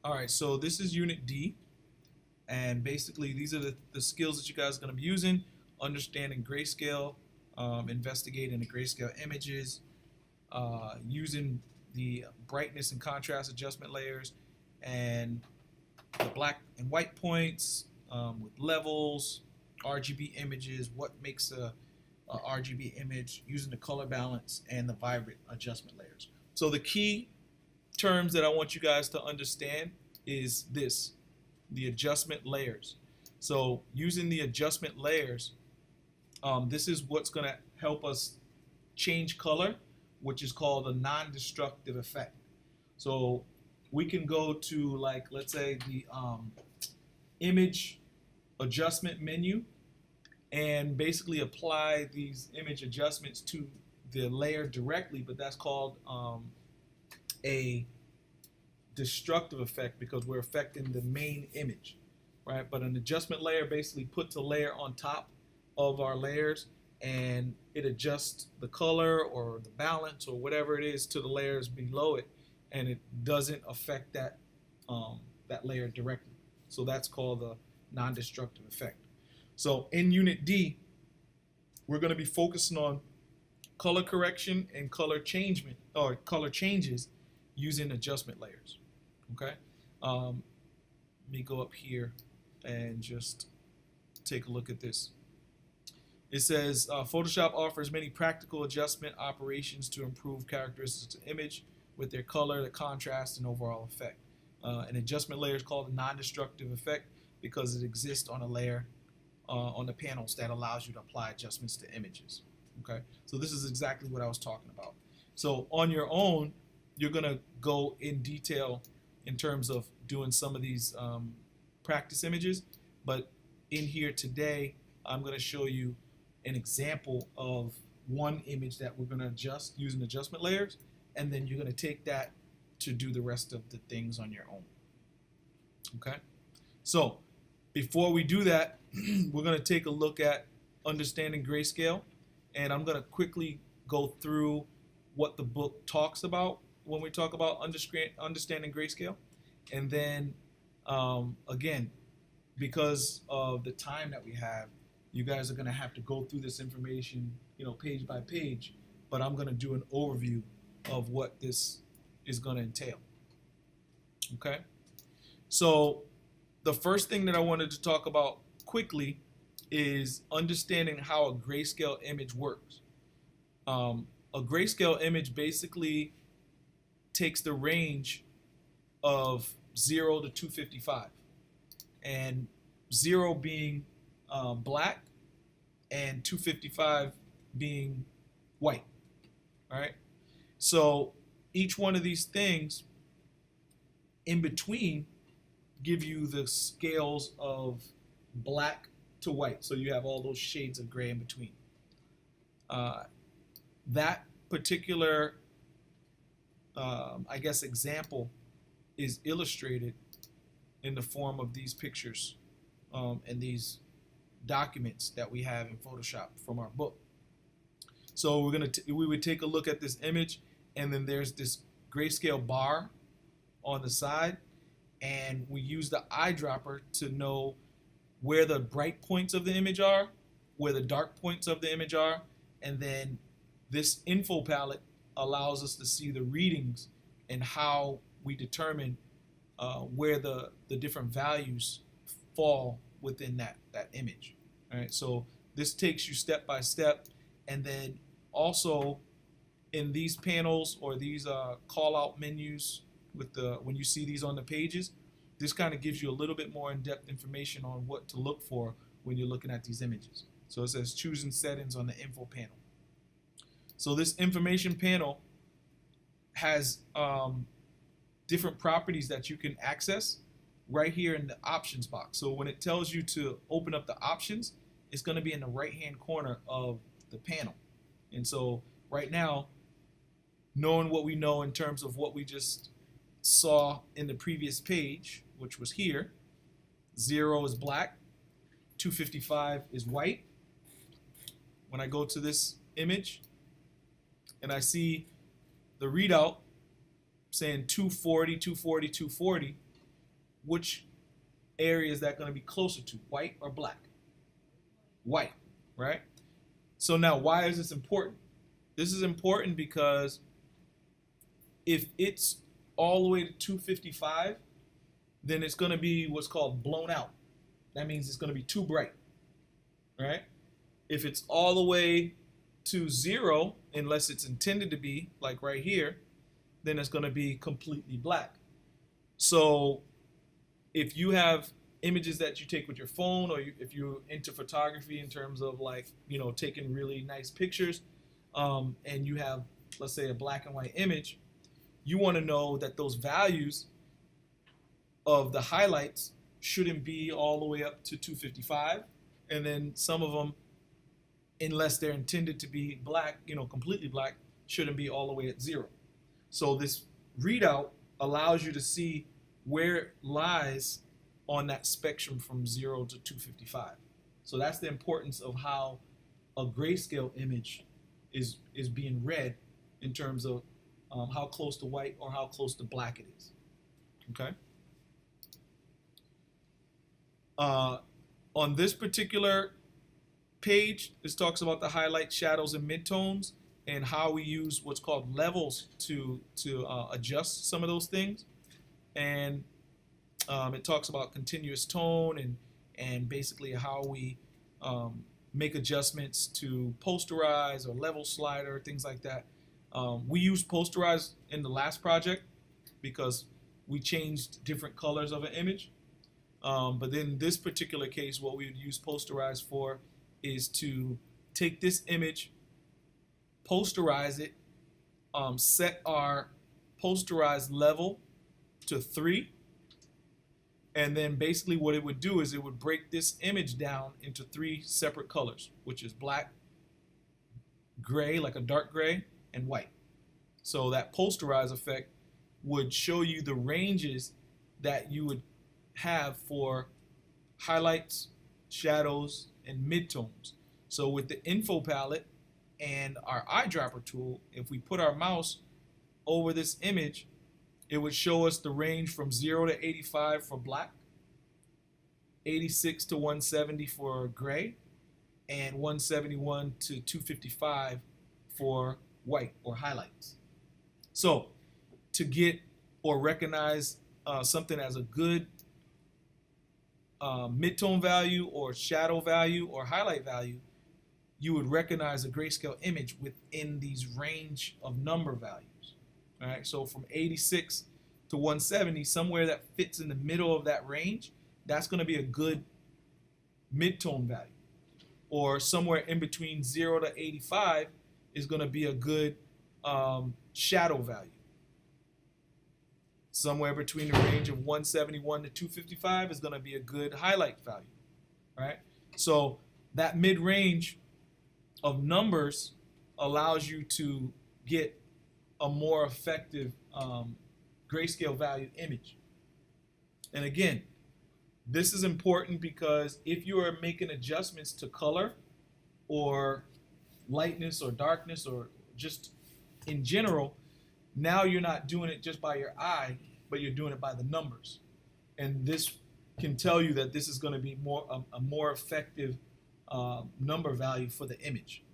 All right, so this is Unit D, and basically these are the skills that you guys are going to be using: understanding grayscale, investigating the grayscale images, using the brightness and contrast adjustment layers, and the black and white points with levels, RGB images, what makes a RGB image, using the color balance, and the vibrant adjustment layers. So the key terms that I want you guys to understand is this: the adjustment layers. So using the adjustment layers, this is what's going to help us change color, which is called a non-destructive effect. So we can go to, like, let's say the image adjustment menu and basically apply these image adjustments to the layer directly, but that's called a destructive effect because we're affecting the main image, right? But an adjustment layer basically puts a layer on top of our layers and it adjusts the color or the balance or whatever it is to the layers below it, and it doesn't affect that layer directly. So that's called the non-destructive effect. So in Unit D, we're going to be focusing on color correction and color changement or color changes using adjustment layers. Okay, let me go up here and just take a look at this. It says Photoshop offers many practical adjustment operations to improve characteristics of the image with their color, the contrast, and overall effect. An adjustment layer is called a non-destructive effect because it exists on a layer on the panels that allows you to apply adjustments to images. Okay, so this is exactly what I was talking about. So on your own, you're going to go in detail in terms of doing some of these practice images, but in here today, I'm going to show you an example of one image that we're going to adjust using adjustment layers, and then you're going to take that to do the rest of the things on your own. Okay, so before we do that, we're going to take a look at understanding grayscale, and I'm going to quickly go through what the book talks about when we talk about understanding grayscale. And then again, because of the time that we have, you guys are going to have to go through this information, page by page, but I'm going to do an overview of what this is going to entail. Okay, so the first thing that I wanted to talk about quickly is understanding how a grayscale image works. A grayscale image basically takes the range of 0 to 255, and 0 being black and 255 being white. All right, so each one of these things in between give you the scales of black to white, so you have all those shades of gray in between. That particular I guess example is illustrated in the form of these pictures and these documents that we have in Photoshop from our book. So we would take a look at this image, and then there's this grayscale bar on the side, and we use the eyedropper to know where the bright points of the image are, where the dark points of the image are, and then this info palette allows us to see the readings and how we determine where the different values fall within that image. All right, so this takes you step by step, and then also in these panels or these call out menus when you see these on the pages, this kind of gives you a little bit more in-depth information on what to look for when you're looking at these images. So it says choosing settings on the info panel. So this information panel has different properties that you can access right here in the options box. So when it tells you to open up the options, it's going to be in the right hand corner of the panel. And so right now, knowing what we know in terms of what we just saw in the previous page, which was here, 0 is black, 255 is white. When I go to this image and I see the readout saying 240, 240, 240, which area is that going to be closer to, white or black? White, right? So now, why is this important? This is important because if it's all the way to 255, then it's going to be what's called blown out. That means it's going to be too bright, right? If it's all the way to 0, unless it's intended to be, like right here, then it's going to be completely black. So if you have images that you take with your phone, or if you're into photography in terms of, like, you know, taking really nice pictures, and you have, let's say, a black and white image, you want to know that those values of the highlights shouldn't be all the way up to 255, and then some of them, unless they're intended to be black, you know, completely black, shouldn't be all the way at 0. So this readout allows you to see where it lies on that spectrum from 0 to 255. So that's the importance of how a grayscale image is being read in terms of how close to white or how close to black it is. Okay. On this particular page, this talks about the highlights, shadows, and midtones, and how we use what's called levels to adjust some of those things. And it talks about continuous tone and basically how we make adjustments to posterize or level slider, things like that. We used posterize in the last project because we changed different colors of an image. But then this particular case, what we would use posterize for is to take this image, posterize it, set our posterized level to 3, and then basically what it would do is it would break this image down into 3 separate colors, which is black, gray, like a dark gray, and white. So that posterize effect would show you the ranges that you would have for highlights, shadows, and midtones. So with the info palette and our eyedropper tool, if we put our mouse over this image, it would show us the range from 0 to 85 for black, 86 to 170 for gray, and 171 to 255 for white or highlights. So to get or recognize something as a good midtone value or shadow value or highlight value, you would recognize a grayscale image within these range of number values. All right, so from 86 to 170, somewhere that fits in the middle of that range, that's going to be a good midtone value. Or somewhere in between 0 to 85 is going to be a good shadow value. Somewhere between the range of 171 to 255 is going to be a good highlight value, right? So that mid-range of numbers allows you to get a more effective grayscale value image. And again, this is important because if you are making adjustments to color or lightness or darkness or just in general, now you're not doing it just by your eye, but you're doing it by the numbers. And this can tell you that this is going to be a more effective number value for the image.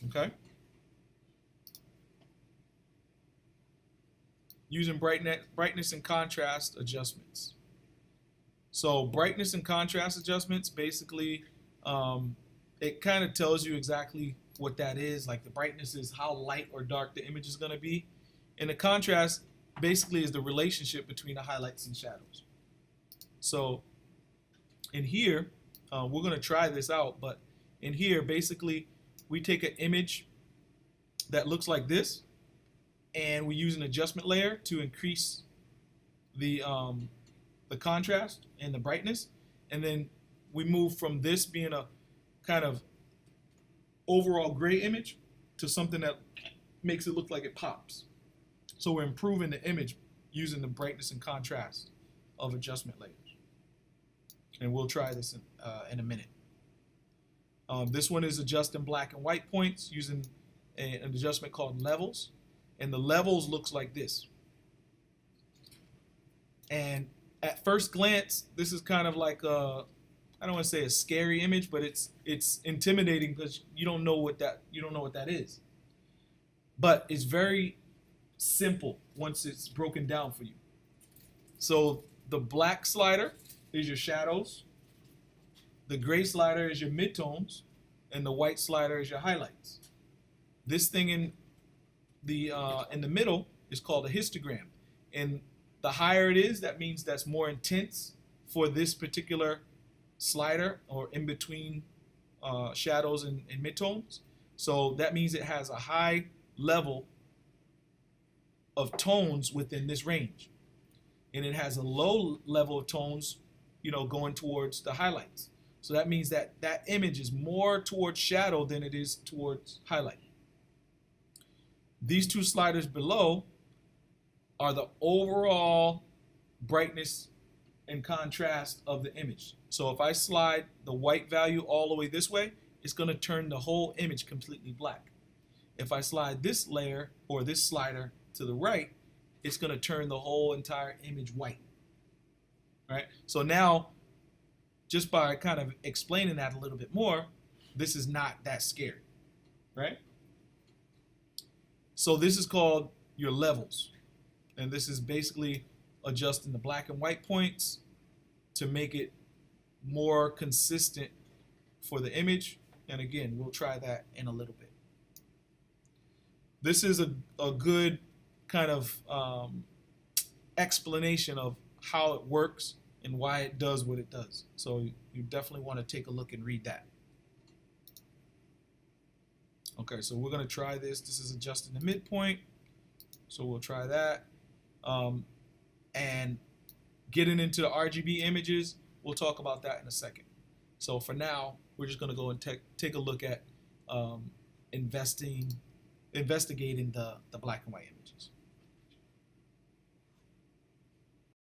Okay? Using brightness and contrast adjustments. So brightness and contrast adjustments, basically, it kind of tells you exactly what that is. Like the brightness is how light or dark the image is going to be. And the contrast basically is the relationship between the highlights and shadows. So in here, we're going to try this out, but in here, basically, we take an image that looks like this, and we use an adjustment layer to increase the contrast and the brightness, and then we move from this being a kind of overall gray image to something that makes it look like it pops. So we're improving the image using the brightness and contrast of adjustment layers. And we'll try this in a minute. This one is adjusting black and white points using an adjustment called levels. And the levels looks like this. And At first glance, this is kind of like I don't want to say a scary image, but it's intimidating because you don't know what that is. But it's very simple once it's broken down for you. So the black slider is your shadows, the gray slider is your midtones, and the white slider is your highlights. This thing in the middle is called a histogram, and the higher it is, that means that's more intense for this particular slider or in between shadows and midtones. So that means it has a high level of tones within this range, and it has a low level of tones, going towards the highlights. So that means that that image is more towards shadow than it is towards highlight. These two sliders below are the overall brightness and contrast of the image. So if I slide the white value all the way this way, it's going to turn the whole image completely black. If I slide this layer or this slider to the right, it's going to turn the whole entire image white. Right? So now, just by kind of explaining that a little bit more, this is not that scary. Right? So this is called your levels. And this is basically adjusting the black and white points to make it more consistent for the image. And again, we'll try that in a little bit. This is a good kind of explanation of how it works and why it does what it does. So you definitely want to take a look and read that. Okay, so we're going to try this. This is adjusting the midpoint. So we'll try that. And getting into the RGB images, we'll talk about that in a second. So for now, we're just going to go and take a look at investigating the black and white images.